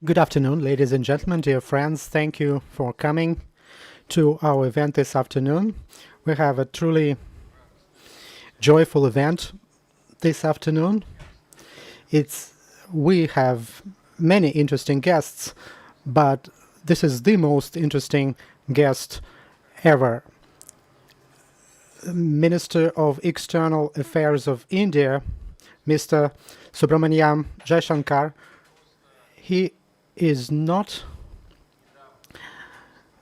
Good afternoon, ladies and gentlemen, dear friends. Thank you for coming to our event this afternoon. We have a truly joyful event this afternoon. We have many interesting guests, but this is the most interesting guest ever. Minister of External Affairs of India, Mr. Subramaniam Jaishankar. He is not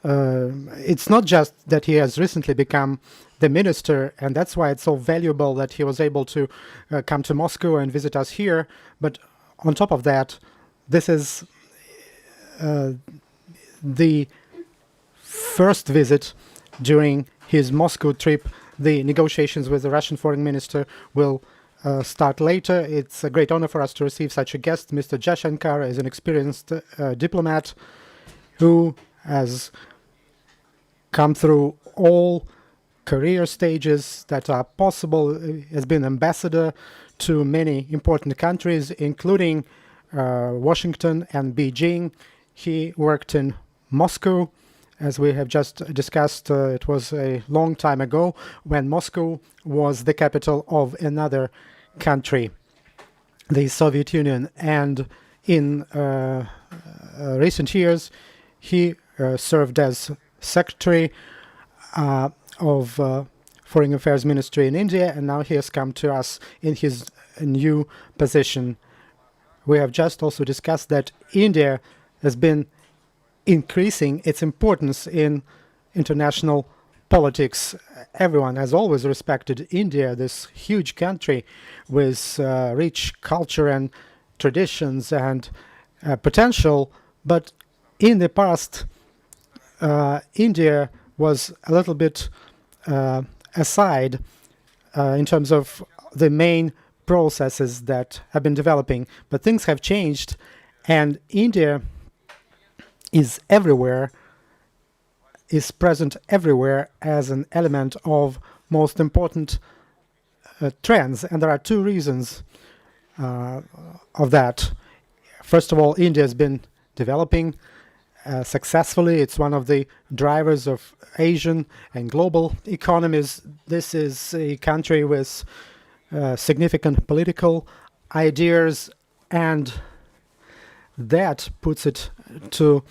it's not just that he has recently become the minister, and that's why it's so valuable that he was able to come to Moscow and visit us here. But on top of that, this is the first visit during his Moscow trip. The negotiations with the Russian foreign minister will start later. It's a great honor for us to receive such a guest. Mr. Jaishankar is an experienced diplomat who has come through all career stages that are possible. He has been ambassador to many important countries, including Washington and Beijing. He worked in Moscow. As we have just discussed, it was a long time ago when Moscow was the capital of another country, the Soviet Union. And in recent years, he served as Secretary of Foreign Affairs Ministry in India, and now he has come to us in his new position. We have just also discussed that India has been increasing its importance in international politics. Everyone has always respected India, this huge country with rich culture and traditions and potential, but in the past, India was a little bit aside in terms of the main processes that have been developing. But things have changed, and India is everywhere, is present everywhere as an element of most important trends. And there are two reasons of that. First of all, India has been developing successfully. It's one of the drivers of Asian and global economies. This is a country with significant political ideas, and that puts it to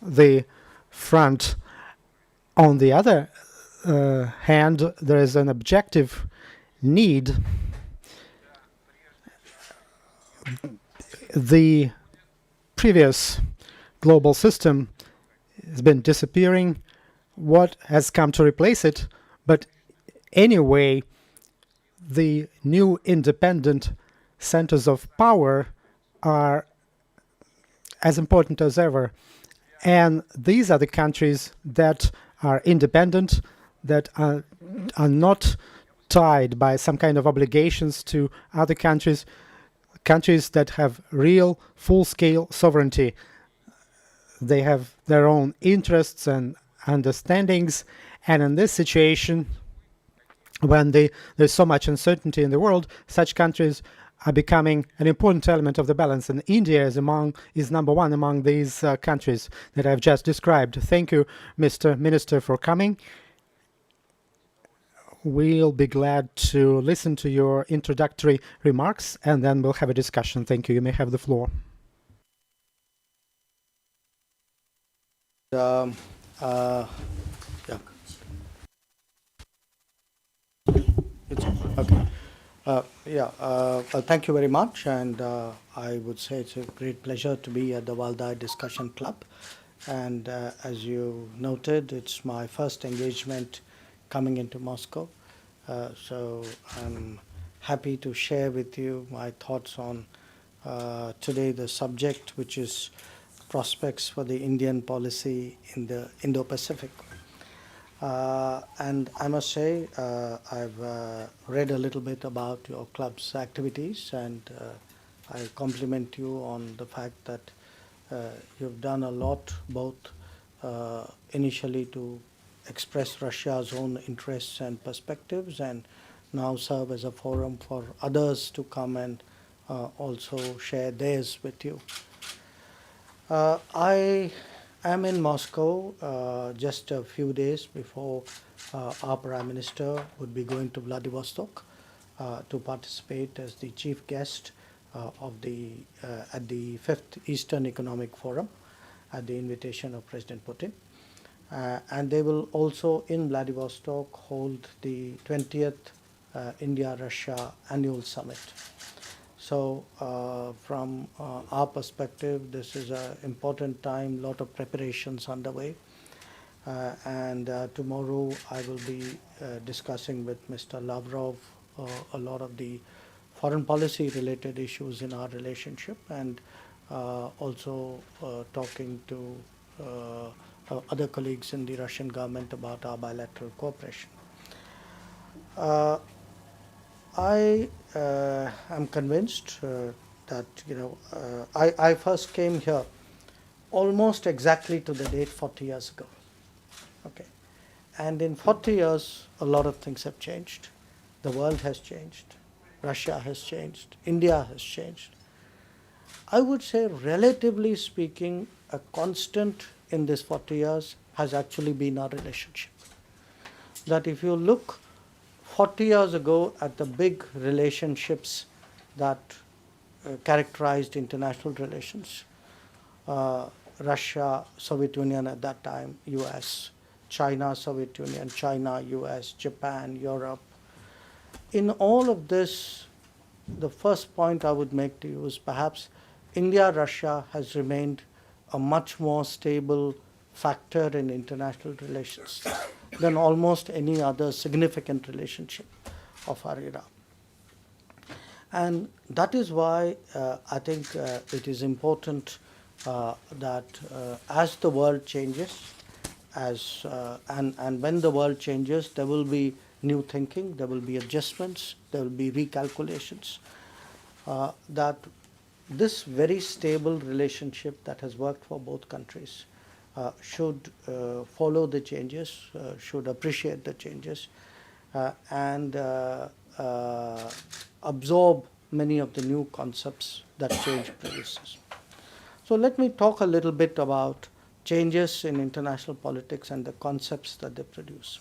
the front. On the other hand, there is an objective need. The previous global system has been disappearing. What has come to replace it? But anyway, the new independent centers of power are as important as ever. And these are the countries that are independent, that are not tied by some kind of obligations to other countries, countries that have real full-scale sovereignty. They have their own interests and understandings, and in this situation, when there's so much uncertainty in the world, such countries are becoming an important element of the balance, and India is number one among these countries that I've just described. Thank you, Mr. Minister, for coming. We'll be glad to listen to your introductory remarks, and then we'll have a discussion. Thank you. You may have the floor. Yeah. It's okay. Well, thank you very much, and I would say it's a great pleasure to be at the Valdai Discussion Club. And as you noted, it's my first engagement coming into Moscow. So I'm happy to share with you my thoughts on today the subject, which is prospects for the Indian policy in the Indo-Pacific. And I must say, I've read a little bit about your club's activities, and I compliment you on the fact that you've done a lot, both initially to express Russia's own interests and perspectives, and now serve as a forum for others to come and also share theirs with you. I am in Moscow just a few days before our Prime Minister would be going to Vladivostok to participate as the chief guest of the at the Fifth Eastern Economic Forum at the invitation of President Putin. And they will also in Vladivostok hold the 20th India-Russia Annual Summit. So from our perspective, this is an important time, lot of preparations underway. And tomorrow I will be discussing with Mr. Lavrov a lot of the foreign policy related issues in our relationship, and also talking to other colleagues in the Russian government about our bilateral cooperation. I am convinced that I first came here almost exactly to the date 40 years ago. Okay, and in 40 years, a lot of things have changed. The world has changed. Russia has changed. India has changed. I would say, relatively speaking, a constant in this 40 years has actually been our relationship. That if you look 40 years ago at the big relationships that characterized international relations, Russia, Soviet Union at that time, US, China, Soviet Union, China, US, Japan, Europe. In all of this, the first point I would make to you is perhaps India-Russia has remained a much more stable factor in international relations than almost any other significant relationship of our era. And that is why I think it is important that as the world changes, and when the world changes, there will be new thinking, there will be adjustments, there will be recalculations, that this very stable relationship that has worked for both countries should follow the changes, should appreciate the changes, and absorb many of the new concepts that change produces. So let me talk a little bit about changes in international politics and the concepts that they produce.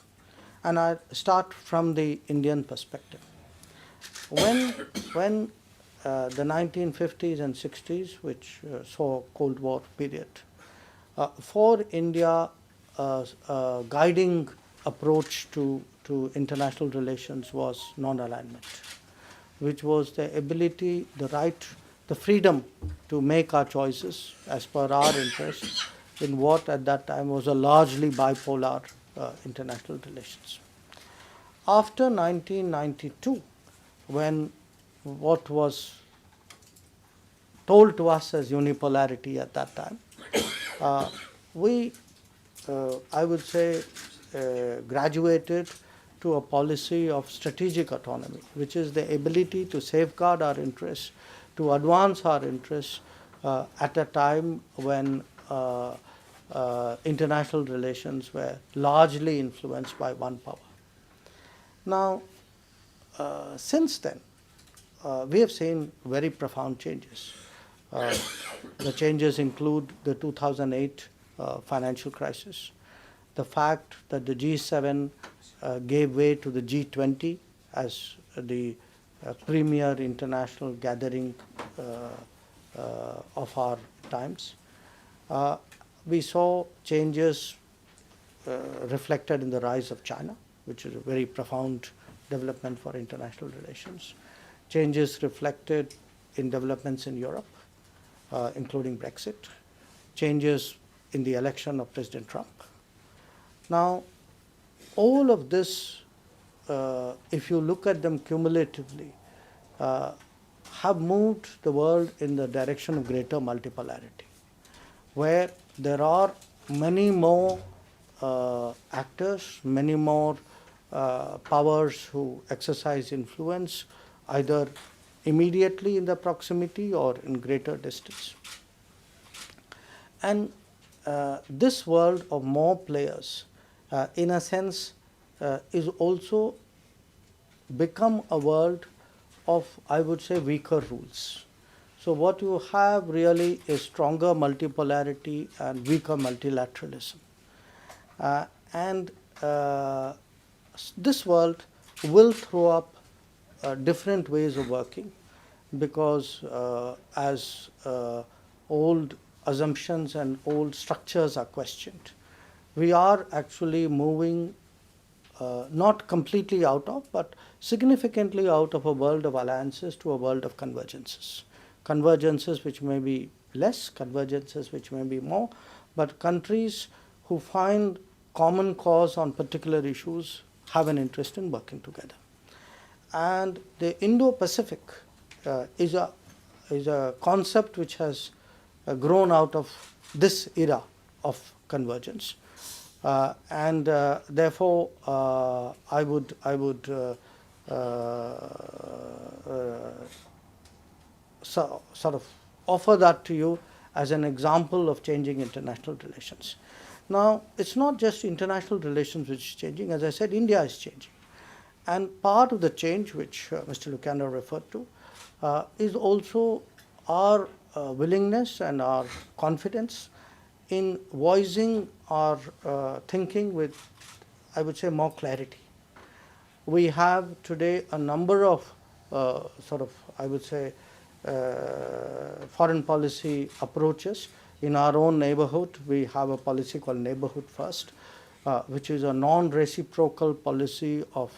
And I start from the Indian perspective. When the 1950s and 60s, which saw Cold War period, for India, guiding approach to international relations was non-alignment, which was the ability, the right, the freedom to make our choices as per our interests in what at that time was a largely bipolar international relations. After 1992, when what was told to us as unipolarity at that time, we, I would say, graduated to a policy of strategic autonomy, which is the ability to safeguard our interests, to advance our interests at a time when international relations were largely influenced by one power. Now, since then, we have seen very profound changes. The changes include the 2008 financial crisis, the fact that the G7 gave way to the G20 as the premier international gathering of our times. We saw changes reflected in the rise of China, which is a very profound development for international relations. Changes reflected in developments in Europe, including Brexit. Changes in the election of President Trump. Now, all of this, if you look at them cumulatively, have moved the world in the direction of greater multipolarity, where there are many more actors, many more powers who exercise influence, either immediately in the proximity or in greater distance. And this world of more players, in a sense, is also become a world of, I would say, weaker rules. So what you have really is stronger multipolarity and weaker multilateralism. And this world will throw up different ways of working, because as old assumptions and old structures are questioned, we are actually moving not completely out of, but significantly out of a world of alliances to a world of convergences. Convergences which may be less, convergences which may be more, but countries who find common cause on particular issues have an interest in working together. And the Indo-Pacific is a concept which has grown out of this era of convergence. And therefore, I would sort of offer that to you as an example of changing international relations. Now, it's not just international relations which is changing. As I said, India is changing. And part of the change which Mr. Lucano referred to is also our willingness and our confidence in voicing our thinking with, I would say, more clarity. We have today a number of I would say, foreign policy approaches. In our own neighborhood, we have a policy called Neighborhood First, which is a non-reciprocal policy of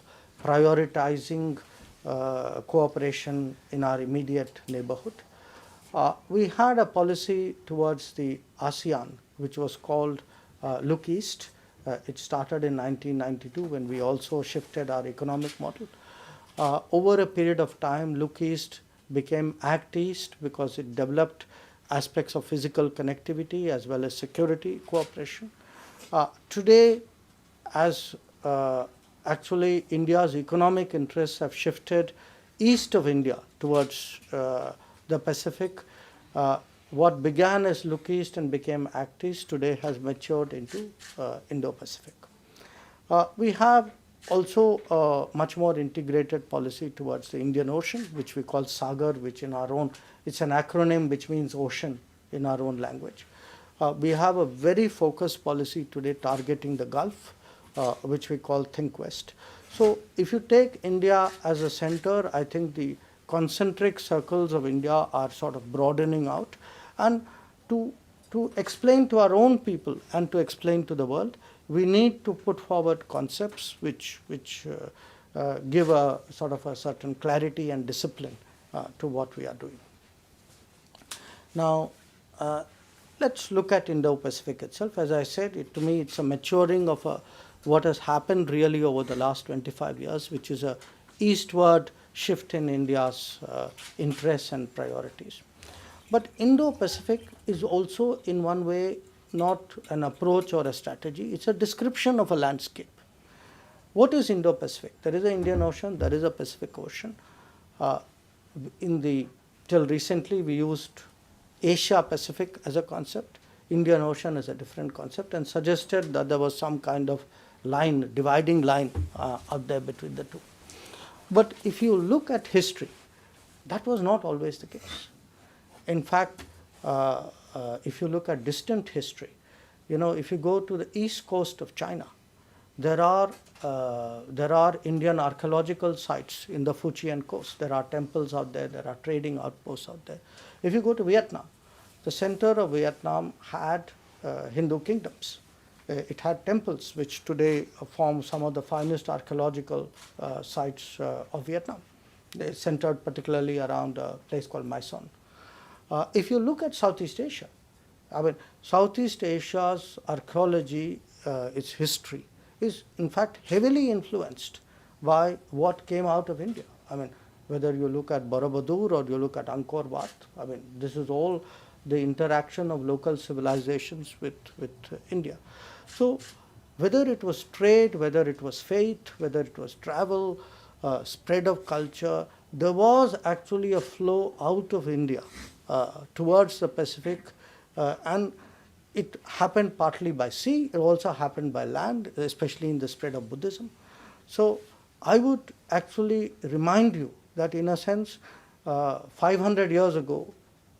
prioritizing cooperation in our immediate neighborhood. We had a policy towards the ASEAN, which was called Look East. It started in 1992 when we also shifted our economic model. Over a period of time, Look East became Act East because it developed aspects of physical connectivity as well as security cooperation. Today, as actually India's economic interests have shifted east of India towards the Pacific, what began as Look East and became Act East today has matured into Indo-Pacific. We have also a much more integrated policy towards the Indian Ocean, which we call SAGAR, which in our own, it's an acronym which means ocean in our own language. We have a very focused policy today targeting the Gulf, which we call Think West. So if you take India as a center, I think the concentric circles of India are sort of broadening out. And to explain to our own people and to explain to the world, we need to put forward concepts which give a sort of a certain clarity and discipline to what we are doing. Now, let's look at Indo-Pacific itself. As I said, to me, it's a maturing of what has happened really over the last 25 years, which is a eastward shift in India's interests and priorities. But Indo-Pacific is also, in one way, not an approach or a strategy. It's a description of a landscape. What is Indo-Pacific? There is an Indian Ocean, there is a Pacific Ocean. Till recently, we used Asia-Pacific as a concept. Indian Ocean is a different concept, and suggested that there was some kind of line, dividing line out there between the two. But if you look at history, that was not always the case. In fact, if you look at distant history, if you go to the east coast of China, there are Indian archaeological sites in the Fujian coast. There are temples out there. There are trading outposts out there. If you go to Vietnam, the center of Vietnam had Hindu kingdoms. It had temples, which today form some of the finest archaeological sites of Vietnam. They centered particularly around a place called Mai Son. If you look at Southeast Asia, Southeast Asia's archaeology, its history, is in fact heavily influenced by what came out of India. Whether you look at Borobudur or you look at Angkor Wat, this is all the interaction of local civilizations with India. So whether it was trade, whether it was faith, whether it was travel, spread of culture, there was actually a flow out of India towards the Pacific, and it happened partly by sea. It also happened by land, especially in the spread of Buddhism. So I would actually remind you that in a sense, 500 years ago,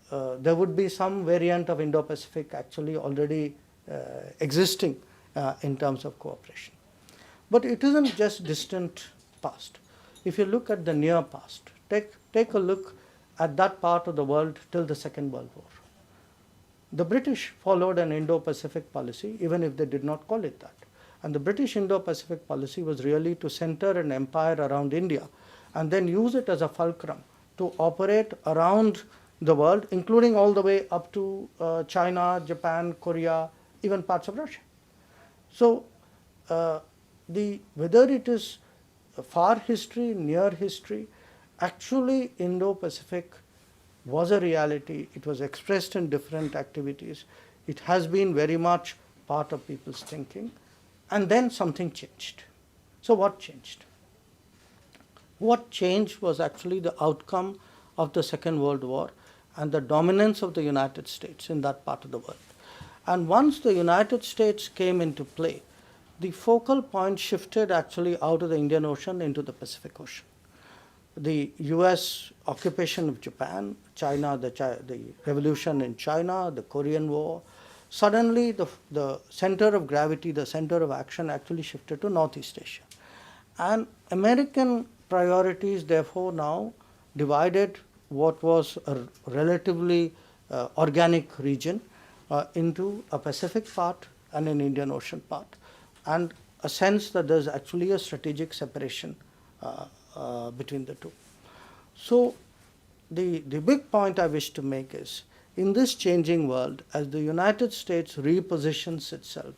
there would be some variant of Indo-Pacific actually already existing in terms of cooperation. But it isn't just distant past. If you look at the near past, take a look at that part of the world till the Second World War. The British followed an Indo-Pacific policy, even if they did not call it that. And the British Indo-Pacific policy was really to center an empire around India and then use it as a fulcrum to operate around the world, including all the way up to China, Japan, Korea, even parts of Russia. So whether it is far history, near history, actually Indo-Pacific was a reality. It was expressed in different activities. It has been very much part of people's thinking. And then something changed. So what changed? What changed was actually the outcome of the Second World War and the dominance of the United States in that part of the world. And once the United States came into play, the focal point shifted actually out of the Indian Ocean into the Pacific Ocean. The US occupation of Japan, China, the revolution in China, the Korean War, suddenly the center of gravity, the center of action actually shifted to Northeast Asia. And American priorities therefore now divided what was a relatively organic region into a Pacific part and an Indian Ocean part, and a sense that there's actually a strategic separation between the two. So the big point I wish to make is, in this changing world, as the United States repositions itself,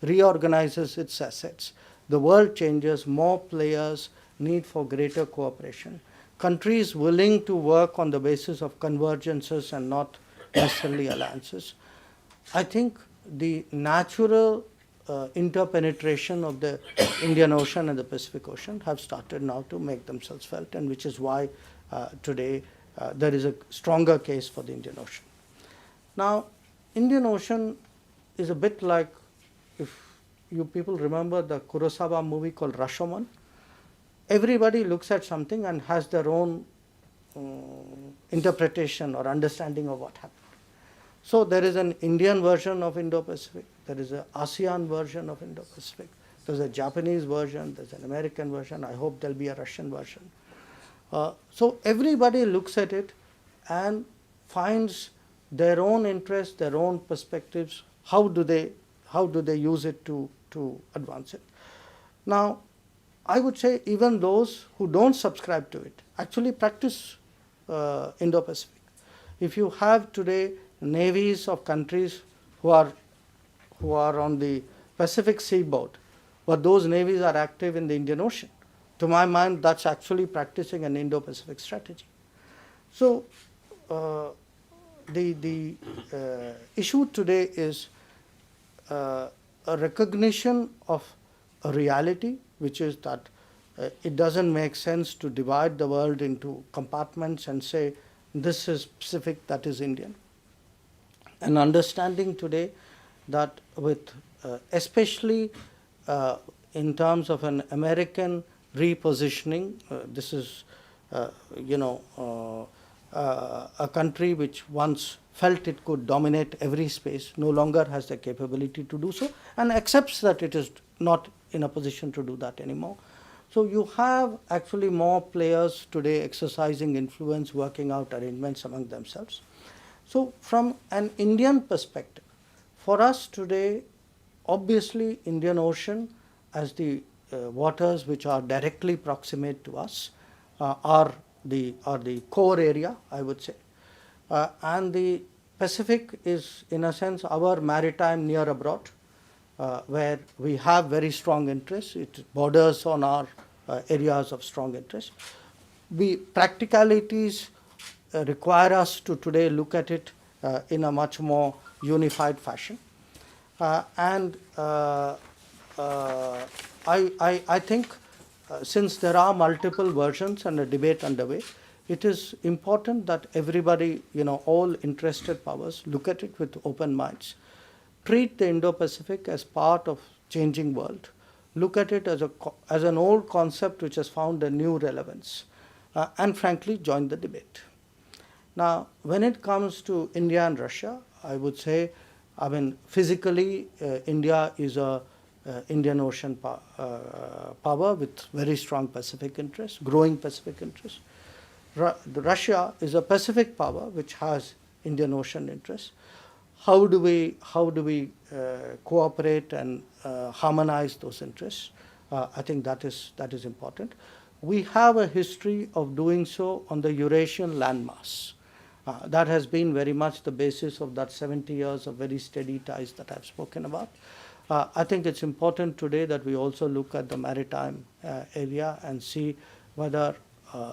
reorganizes its assets, the world changes, more players, need for greater cooperation, countries willing to work on the basis of convergences and not necessarily alliances. I think the natural interpenetration of the Indian Ocean and the Pacific Ocean have started now to make themselves felt, and which is why today there is a stronger case for the Indian Ocean. Now, Indian Ocean is a bit like, if you people remember the Kurosawa movie called Rashomon, everybody looks at something and has their own interpretation or understanding of what happened. So there is an Indian version of Indo-Pacific, there is an ASEAN version of Indo-Pacific, there's a Japanese version, there's an American version, I hope there'll be a Russian version. So everybody looks at it and finds their own interests, their own perspectives, how do they use it to advance it. Now, I would say even those who don't subscribe to it actually practice Indo-Pacific. If you have today navies of countries who are on the Pacific seaboard, but those navies are active in the Indian Ocean, to my mind, that's actually practicing an Indo-Pacific strategy. So the issue today is a recognition of a reality, which is that it doesn't make sense to divide the world into compartments and say this is Pacific, that is Indian. And understanding today that with especially in terms of an American repositioning, this is a country which once felt it could dominate every space, no longer has the capability to do so, and accepts that it is not in a position to do that anymore. So you have actually more players today exercising influence, working out arrangements among themselves. So from an Indian perspective, for us today, obviously Indian Ocean as the waters which are directly proximate to us are the core area, I would say. And the Pacific is, in a sense, our maritime near abroad, where we have very strong interests. It borders on our areas of strong interest. Practicalities require us to today look at it in a much more unified fashion. And I think since there are multiple versions and a debate underway, it is important that everybody, all interested powers, look at it with open minds, treat the Indo-Pacific as part of changing world, look at it as an old concept which has found a new relevance, and frankly join the debate. Now, when it comes to India and Russia, I would say, I mean, physically, India is a Indian Ocean power with very strong Pacific interests, growing Pacific interests. Russia is a Pacific power which has Indian Ocean interests. How do we cooperate and harmonize those interests? I think that is important. We have a history of doing so on the Eurasian landmass. That has been very much the basis of that 70 years of very steady ties that I've spoken about. I think it's important today that we also look at the maritime area and see whether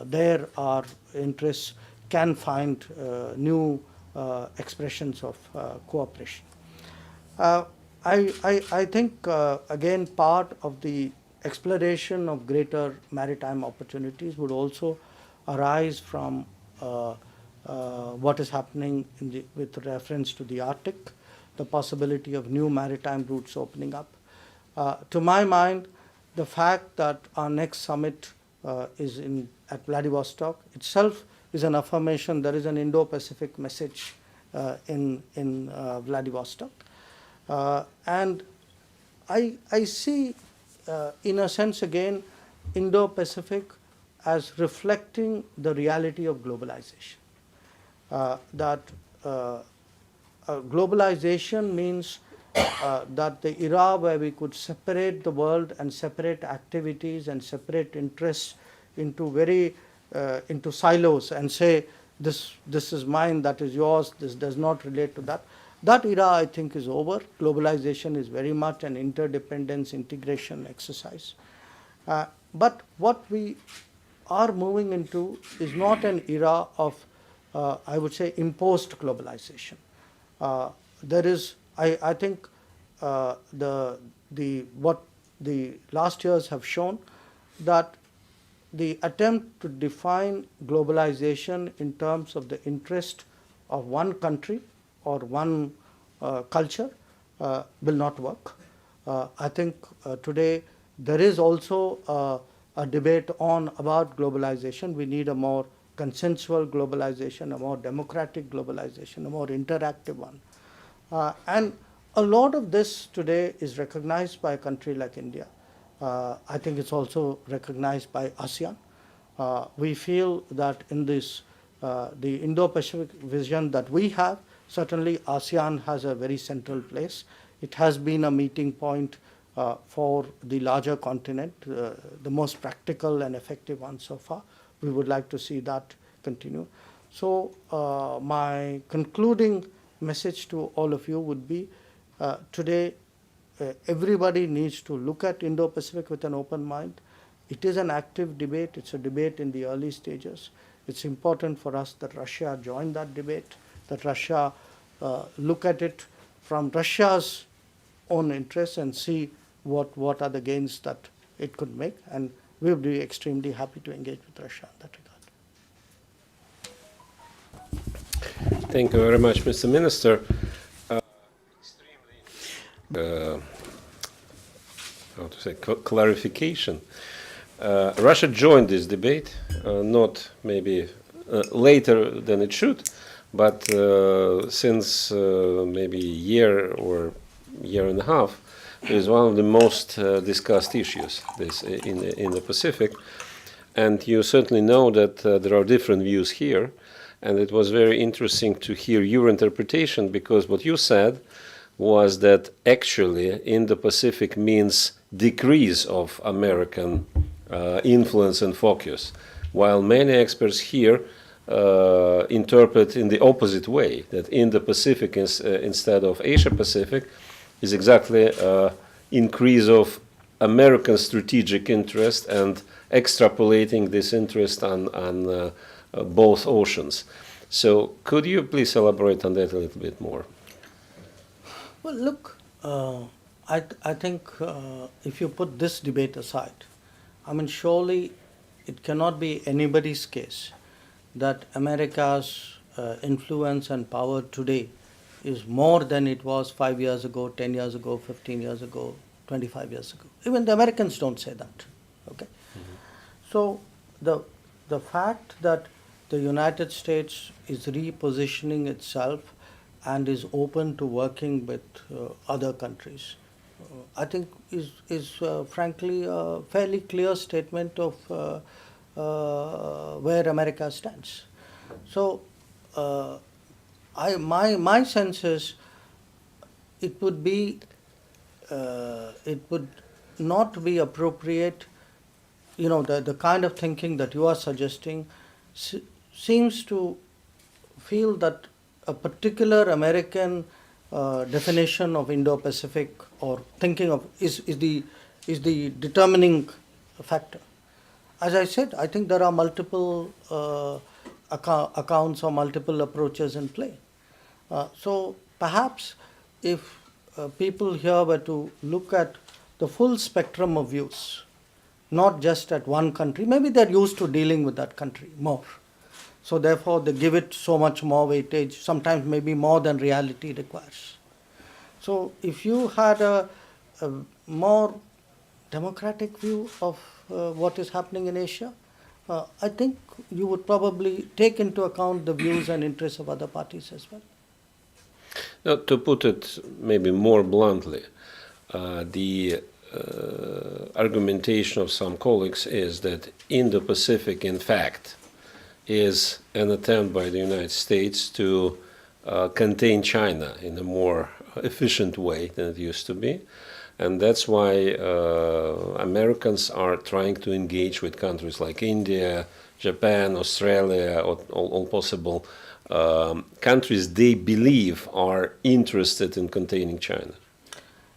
there our interests can find new expressions of cooperation. I think, again, part of the exploration of greater maritime opportunities would also arise from what is happening with reference to the Arctic, the possibility of new maritime routes opening up. To my mind, the fact that our next summit is at Vladivostok itself is an affirmation there is an Indo-Pacific message in Vladivostok. And I see, in a sense, again, Indo-Pacific as reflecting the reality of globalization. Globalization means that the era where we could separate the world and separate activities and separate interests into into silos and say this is mine, that is yours, this does not relate to that. That era, I think, is over. Globalization is very much an interdependence integration exercise. But what we are moving into is not an era of I would say imposed globalization. There is, I think, what the last years have shown that the attempt to define globalization in terms of the interest of one country or one culture will not work. I think today there is also a debate about globalization. We need a more consensual globalization, a more democratic globalization, a more interactive one. And a lot of this today is recognized by a country like India. I think it's also recognized by ASEAN. We feel that in this, the Indo-Pacific vision that we have, certainly ASEAN has a very central place. It has been a meeting point for the larger continent, the most practical and effective one so far. We would like to see that continue. So my concluding message to all of you would be today everybody needs to look at Indo-Pacific with an open mind. It is an active debate. It's a debate in the early stages. It's important for us that Russia join that debate, that Russia look at it from Russia's own interests and see what are the gains that it could make. And we would be extremely happy to engage with Russia in that regard. Thank you very much, Mr. Minister. How to say, clarification. Russia joined this debate, not maybe later than it should, but since maybe a year or year and a half, it is one of the most discussed issues in the Pacific. And you certainly know that there are different views here. And it was very interesting to hear your interpretation, because what you said was that actually Indo-Pacific means decrease of American influence and focus, while many experts here interpret in the opposite way, that Indo-Pacific instead of Asia-Pacific is exactly increase of American strategic interest and extrapolating this interest on both oceans. So could you please elaborate on that a little bit more? Well, look, I think if you put this debate aside, I mean, surely it cannot be anybody's case that America's influence and power today is more than it was 5 years ago, 10 years ago, 15 years ago, 25 years ago. Even the Americans don't say that. Okay. Mm-hmm. So the fact that the United States is repositioning itself and is open to working with other countries. I think is frankly a fairly clear statement of where America stands. So, my sense is it would be it would not be appropriate. The kind of thinking that you are suggesting seems to feel that a particular American definition of Indo-Pacific or thinking of is the determining factor. As I said, I think there are multiple accounts or multiple approaches in play. So perhaps if people here were to look at the full spectrum of views, not just at one country, maybe they're used to dealing with that country more. So therefore they give it so much more weightage, sometimes maybe more than reality requires. So if you had a more democratic view of what is happening in Asia, I think you would probably take into account the views and interests of other parties as well. Now, to put it maybe more bluntly, the argumentation of some colleagues is that Indo-Pacific, in fact, is an attempt by the United States to contain China in a more efficient way than it used to be. And that's why Americans are trying to engage with countries like India, Japan, Australia, all possible countries they believe are interested in containing China.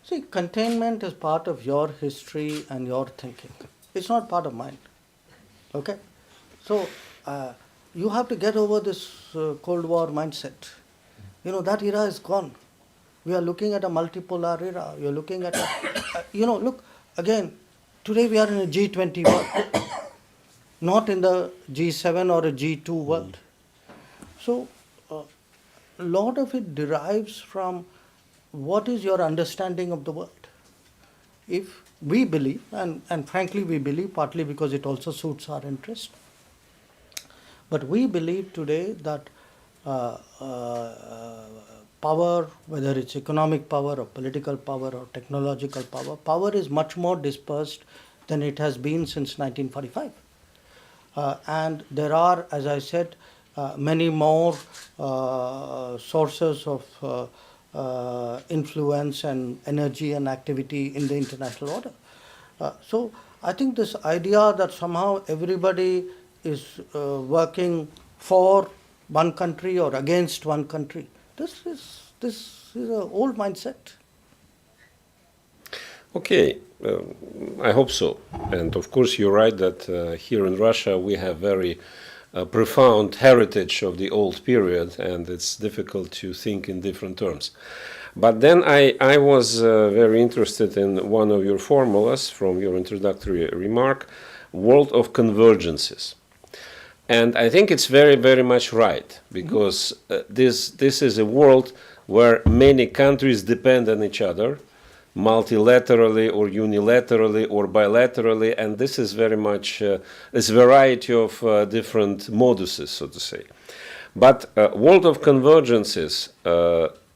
See, containment is part of your history and your thinking. It's not part of mine. Okay? So, you have to get over this Cold War mindset. That era is gone. We are looking at a multipolar era. You're looking at look, again, today we are in a G20 world, not in the G7 or a G2 world. So, a lot of it derives from what is your understanding of the world. If we believe, and frankly we believe partly because it also suits our interest, but we believe today that power, whether it's economic power or political power or technological power is much more dispersed than it has been since 1945. And there are, as I said, many more sources of influence and energy and activity in the international order. So I think this idea that somehow everybody is working for one country or against one country, this is an old mindset. Okay, I hope so. And of course, you're right that here in Russia we have very profound heritage of the old period, and it's difficult to think in different terms. But then I was very interested in one of your formulas from your introductory remark, world of convergences. And I think it's very, very much right, because this is a world where many countries depend on each other, multilaterally or unilaterally or bilaterally, and this is very much this variety of different moduses, so to say. But world of convergences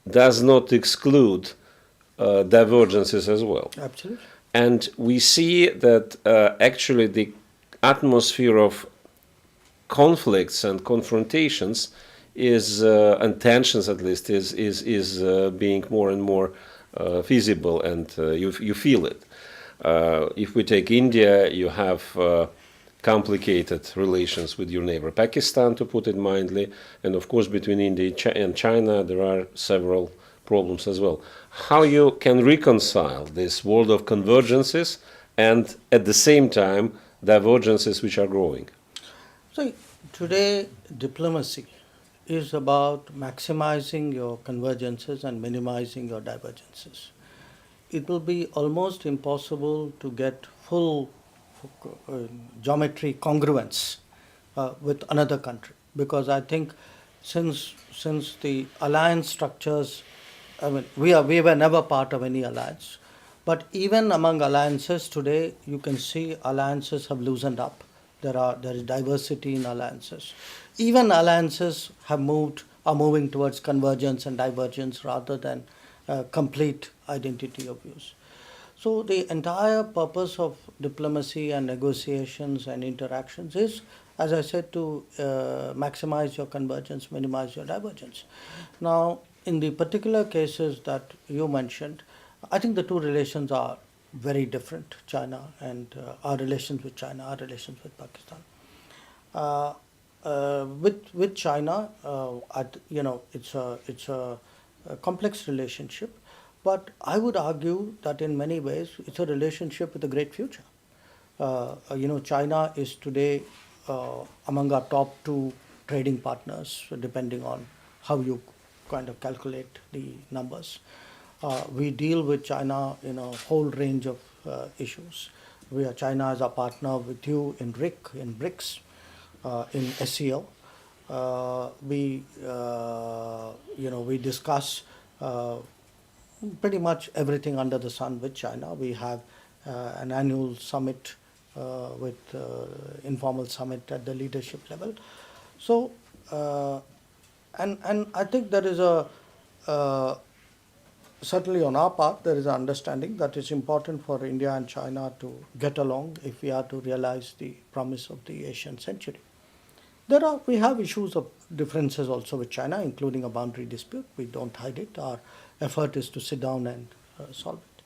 does not exclude divergences as well. Absolutely. And we see that actually the atmosphere of conflicts and confrontations is, and tensions at least, is being more and more feasible, and you feel it. If we take India, you have complicated relations with your neighbor Pakistan, to put it mildly, and of course between India and China there are several problems as well. How you can reconcile this world of convergences and at the same time divergences which are growing? So today diplomacy is about maximizing your convergences and minimizing your divergences. It will be almost impossible to get full geometry congruence with another country, because I think since the alliance structures, I mean, we were never part of any alliance, but even among alliances today, you can see alliances have loosened up There is diversity in alliances. Even alliances are moving towards convergence and divergence rather than complete identity of views. So the entire purpose of diplomacy and negotiations and interactions is, as I said, to maximize your convergence, minimize your divergence. Now, in the particular cases that you mentioned, I think the two relations are very different, China and our relations with China, our relations with Pakistan. With China, it's a complex relationship, but I would argue that in many ways it's a relationship with a great future. China is today among our top two trading partners, depending on how you kind of calculate the numbers. We deal with China in a whole range of issues. China is a partner with you in BRICS, in SEO. We discuss pretty much everything under the sun with China. We have an annual summit with informal summit at the leadership level. So, and I think there is certainly on our part, there is an understanding that it's important for India and China to get along if we are to realize the promise of the Asian century. We have issues of differences also with China, including a boundary dispute. We don't hide it. Our effort is to sit down and solve it.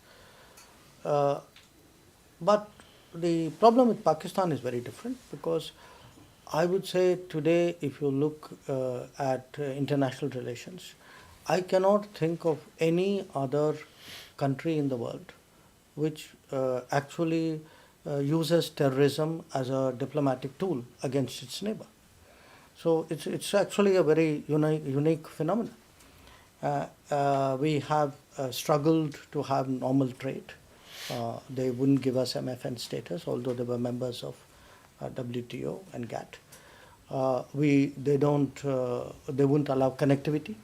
But the problem with Pakistan is very different, because I would say today, if you look at international relations, I cannot think of any other country in the world which actually uses terrorism as a diplomatic tool against its neighbor. So it's actually a very unique phenomenon. We have struggled to have normal trade. They wouldn't give us MFN status, although they were members of WTO and GATT. They wouldn't allow connectivity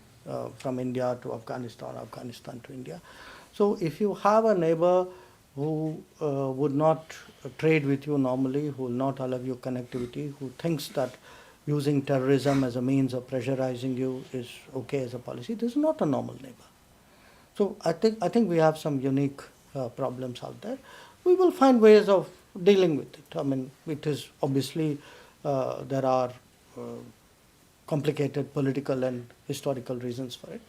from India to Afghanistan, Afghanistan to India. So if you have a neighbor who would not trade with you normally, who will not allow you connectivity, who thinks that using terrorism as a means of pressurizing you is okay as a policy, this is not a normal neighbor. So I think we have some unique problems out there. We will find ways of dealing with it. I mean, it is obviously there are complicated political and historical reasons for it.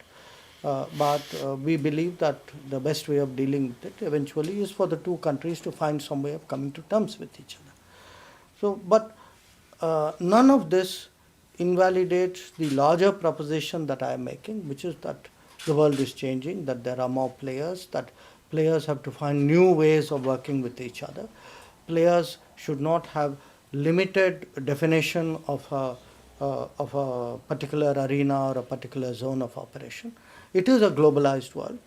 But we believe that the best way of dealing with it eventually is for the two countries to find some way of coming to terms with each other. So, but none of this invalidates the larger proposition that I am making, which is that the world is changing, that there are more players, that players have to find new ways of working with each other. Players should not have limited definition of a particular arena or a particular zone of operation. It is a globalized world,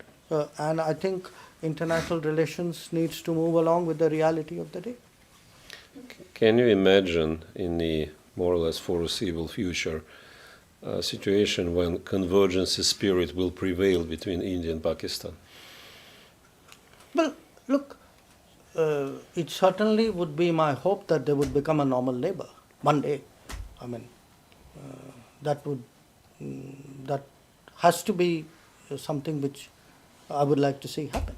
and I think international relations needs to move along with the reality of the day. Can you imagine in the more or less foreseeable future a situation when convergence spirit will prevail between India and Pakistan? Well, look, it certainly would be my hope that they would become a normal neighbor one day. I mean, that has to be something which I would like to see happen.